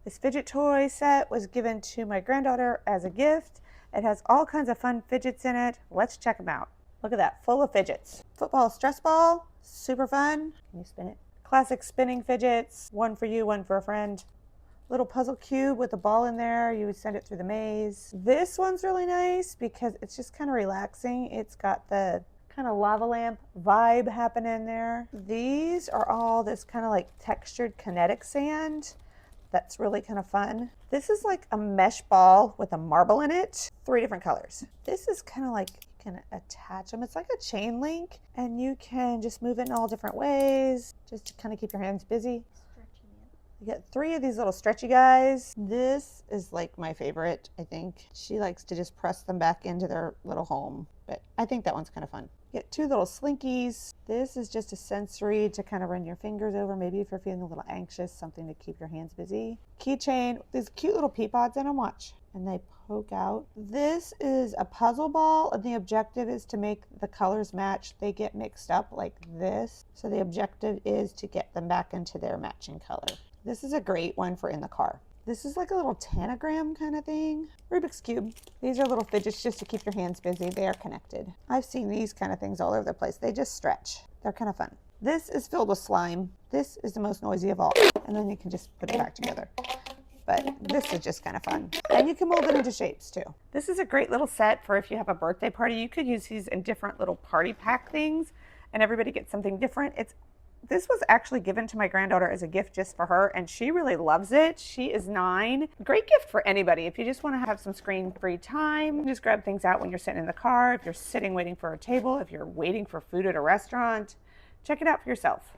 This fidget toy set was given to my granddaughter as a gift. It has all kinds of fun fidgets in it. Let's check them out. Look at that, full of fidgets. Football stress ball, super fun. Can you spin it? Classic spinning fidgets, one for you, one for a friend. Little puzzle cube with a ball in there. You would send it through the maze. This one's really nice because it's just kind of relaxing. It's got the kind of lava lamp vibe happening there. These are all this kind of like textured kinetic sand. That's really kind of fun. This is like a mesh ball with a marble in it. 3 different colors. This is kind of like, you can attach them. It's like a chain link and you can just move it in all different ways just to kind of keep your hands busy. You get 3 of these little stretchy guys. This is like my favorite, I think. She likes to just press them back into their little home, but I think that one's kind of fun. You get 2 little slinkies. This is just a sensory to kind of run your fingers over, maybe if you're feeling a little anxious, something to keep your hands busy. Keychain, these cute little pea pods in them, watch, and they poke out. This is a puzzle ball, and the objective is to make the colors match. They get mixed up like this, so the objective is to get them back into their matching color. This is a great one for in the car. This is like a little tanagram kind of thing. Rubik's Cube. These are little fidgets just to keep your hands busy. They are connected. I've seen these kind of things all over the place. They just stretch. They're kind of fun. This is filled with slime. This is the most noisy of all. And then you can just put it back together. But this is just kind of fun. And you can mold it into shapes too. This is a great little set for if you have a birthday party. You could use these in different little party pack things and everybody gets something different. This was actually given to my granddaughter as a gift just for her, and she really loves it. She is 9. Great gift for anybody. If you just want to have some screen-free time, just grab things out when you're sitting in the car, if you're sitting waiting for a table, if you're waiting for food at a restaurant, check it out for yourself.